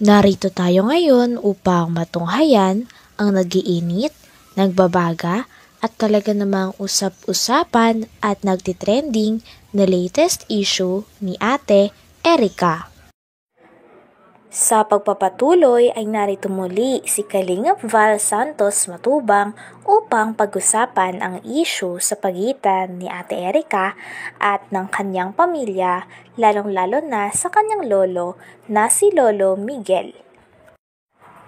Narito tayo ngayon upang matunghayan ang nagiinit, nagbabaga at talaga namang usap-usapan at nagtitrending na latest issue ni Ate Erica. Sa pagpapatuloy ay narito muli si Kalingap Val Santos Matubang upang pag-usapan ang issue sa pagitan ni Ate Erica at ng kanyang pamilya, lalong-lalo na sa kanyang lolo na si Lolo Miguel.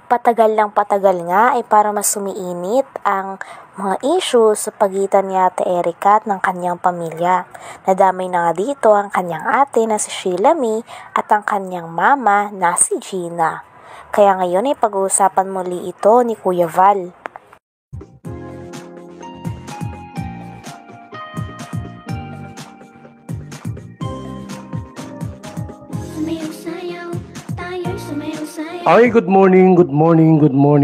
Patagal nga ay para mas sumiinit ang mga issue sa pagitan ni Ate Erica at ng kanyang pamilya. Nadamay na nga dito ang kanyang ate na si Sheila May at ang kanyang mama na si Gina. Kaya ngayon ay pag-uusapan muli ito ni Kuya Val. Ay, good morning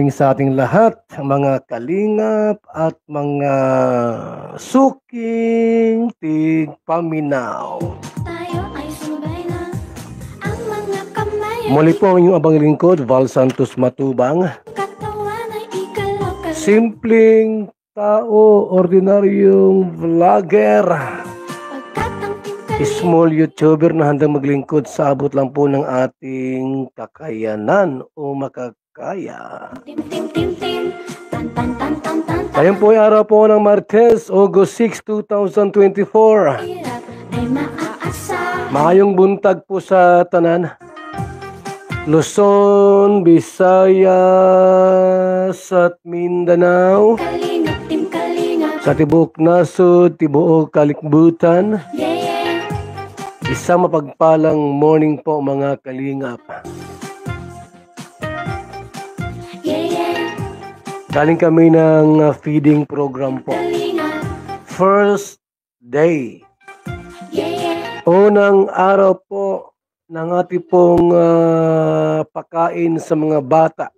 sa ating lahat, mga kalingap at mga suking tigpaminaw. Muli po ang inyong abang lingkod, Val Santos Matubang. Simpleng tao, ordinaryong vlogger, small YouTuber na handang maglingkod sa abot lang po ng ating kakayanan o makakaya. Ngayon po ay araw po ng Martes, August 6, 2024. Maayong buntag po sa tanan. Luzon, Visayas at Mindanao. Sa tibuok nasod, tibuok kalikbutan. Isang mapagpalang morning po mga kalingap. Galing kami ng feeding program po. First day. Unang araw po ng ating pong pakain sa mga bata,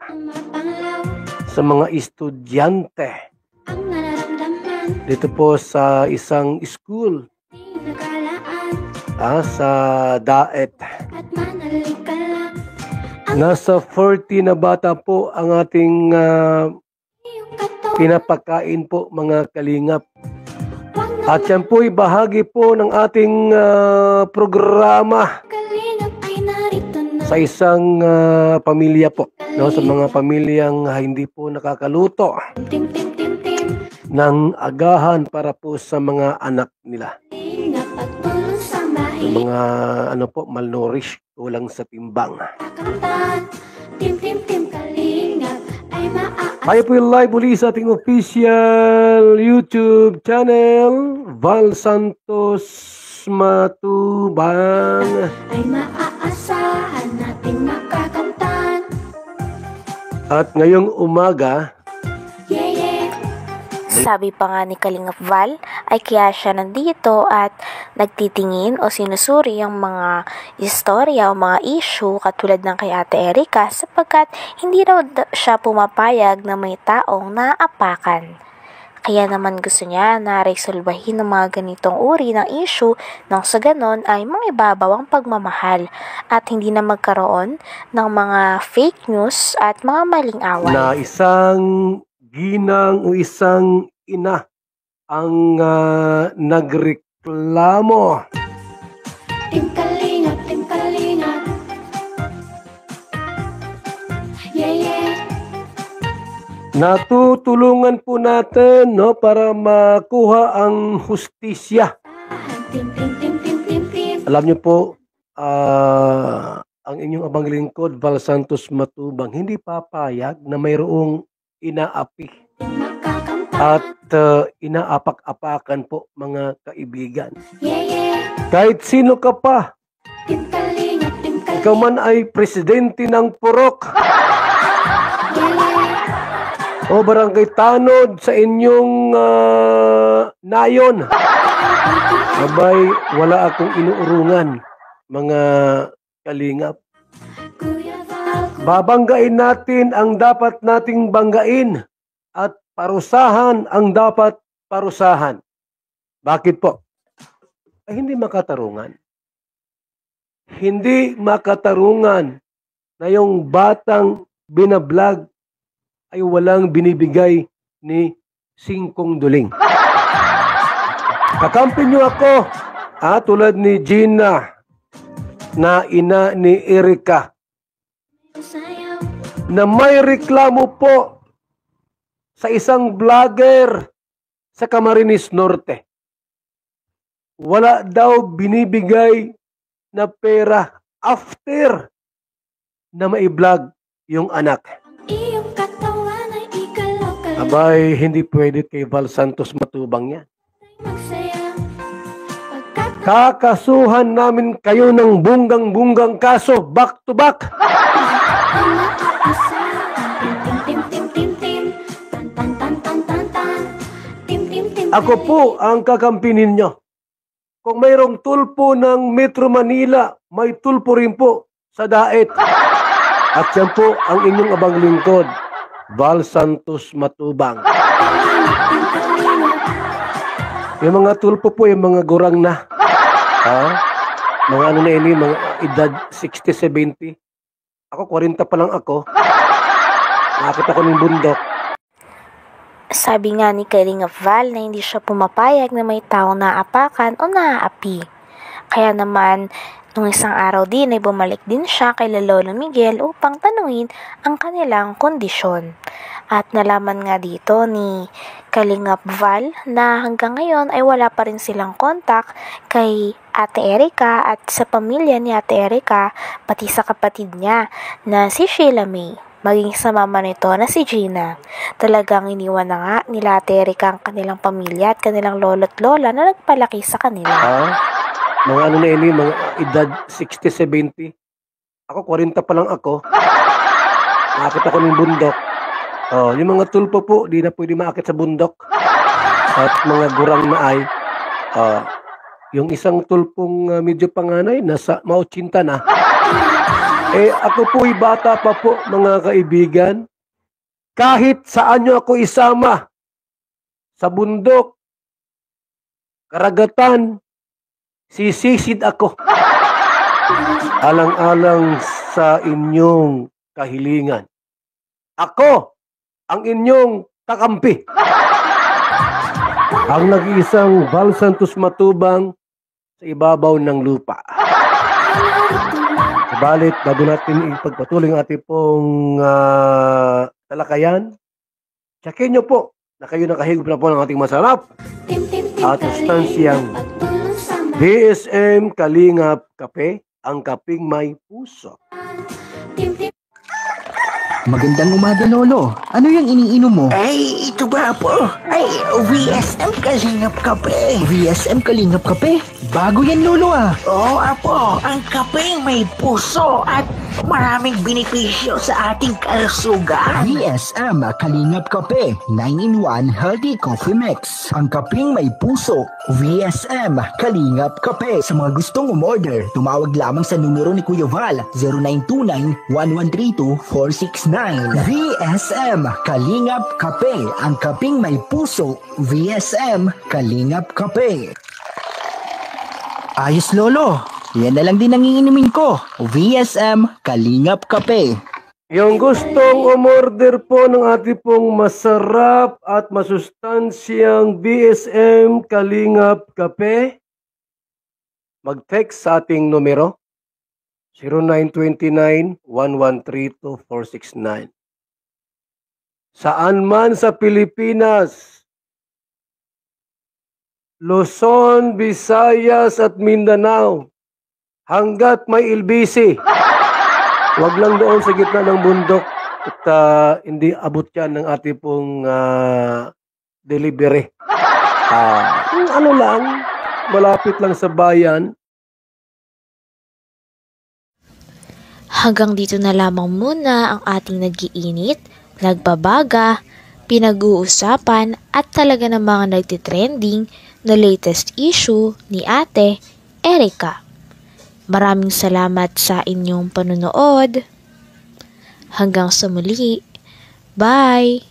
sa mga estudyante. Dito po sa isang school. Sa Daet. Nasa 40 na bata po ang ating pinapakain po mga kalingap. At yan po ay bahagi po ng ating programa sa isang pamilya po. No? Sa mga pamilyang hindi po nakakaluto ng agahan para po sa mga anak nila. Mga malnourished, kulang sa timbang. Tayo po yung live uli sa ating official YouTube channel, Val Santos Matubang. Ay maaasahan natin makakantan. At ngayong umaga, sabi pa nga ni Kalingap Val ay kaya siya nandito at nagtitingin o sinusuri ang mga istorya o mga issue katulad ng kay Ate Erica sapagkat hindi raw siya pumapayag na may taong naapakan. Kaya naman gusto niya na resolbahin ng mga ganitong uri ng issue nang sa ganon ay mangibabaw ang pagmamahal at hindi na magkaroon ng mga fake news at mga maling away. Na isang ginang o isang ina ang nagreklamo. Timkalingap. Natutulungan po natin para makuha ang hustisya. Alam niyo po, ang inyong abang lingkod, Val Santos Matubang, hindi papayag na mayroong inaapi at inaapak-apakan po mga kaibigan. Kahit sino ka pa, ikaw man ay presidente ng Purok o barangay tanod sa inyong nayon, abay wala akong inuurungan mga kalingap. Babanggain natin ang dapat nating banggain at parusahan ang dapat parusahan. Bakit po? Ay hindi makatarungan. Hindi makatarungan na yung batang binablog ay walang binibigay ni Singkong Duling. Kakampi niyo ako, tulad ni Gina na ina ni Erika na may reklamo po sa isang vlogger sa Camarines Norte. Wala daw binibigay na pera after na mai-vlog yung anak. Abay, hindi pwede kay Val Santos Matubang yan. Kakasuhan namin kayo ng bunggang-bunggang kaso back to back. Ako po ang kakampi ninyo. Kung mayroong tulpo ng Metro Manila, may tulpo rin po sa Daet. At yan po ang inyong abang lingkod, Val Santos Matubang. Yung mga tulpo po, yung mga gurang na. Mga ano na ini, mga edad 60-70. Ako, 40 pa lang ako. Nakakita ko ng bundok. Sabi nga ni Kalinga Val na hindi siya pumapayag na may taong naapakan o naaapi. Kaya naman, nung isang araw din ay bumalik din siya kay Lolo Miguel upang tanungin ang kanilang kondisyon. At nalaman nga dito ni Kalingap Val na hanggang ngayon ay wala pa rin silang kontak kay Ate Erika at sa pamilya ni Ate Erika, pati sa kapatid niya na si Sheila May. Maging sa mama nito na si Gina. Talagang iniwan na nga nila Ate Erika ang kanilang pamilya at kanilang lolo't lola na nagpalaki sa kanila. Mga ano na ini, mga edad 60-70. Ako, 40 pa lang ako. Nakakita ko ng bundok. Yung mga tulpo po, di na pwede maakit sa bundok. At mga gurang na ay, yung isang tulpong medyo panganay, nasa mautsinta na. Ako po'y bata pa po, mga kaibigan. Kahit saan nyo ako isama, sa bundok, karagatan, sisisid ako. Alang-alang sa inyong kahilingan. Ako, ang inyong kakampi. Ang nag-iisang Val Santos Matubang sa ibabaw ng lupa. Subalit, bago natin ipagpatuloy ang ating pong talakayan, tsakin nyo po na kayo nakahigop na po ng ating masarap at sustansyang DSM Kalingap Kape, ang kaping may puso. Magandang umaga, Lolo. Ano yung iniinom mo? Ay, ito ba po? Ay, VSM Kalingap Kape. VSM Kalingap Kape? Bago yan, Lolo ah. Oo, Apo. Ang kapeng may puso at maraming benepisyo sa ating kalusugan. VSM Kalingap Kape, 9-in-1 Healthy Coffee Mix. Ang kapeng may puso, VSM Kalingap Kape. Sa mga gustong umorder, tumawag lamang sa numero ni Kuya Val, 0929-1132-469. VSM Kalingap Kape, ang kapeng may puso, VSM Kalingap Kape. Ayos, Lolo. Yan na lang din ang iinumin ko. VSM Kalingap Kape. Yung gustong umorder po ng ating pong masarap at masustansyang VSM Kalingap Kape, mag-text sa ating numero 0929-1132-469. Saan man sa Pilipinas, Luzon, Visayas at Mindanao, hanggat may ilbisi, wag lang doon sa gitna ng bundok at hindi abot yan ng ating pong delivery. Ano lang, malapit lang sa bayan. Hanggang dito na lamang muna ang ating nag-iinit, nagbabaga, pinag-uusapan at talaga namang nagtitrending na latest issue ni Ate Erika. Maraming salamat sa inyong panunood. Hanggang sa muli. Bye!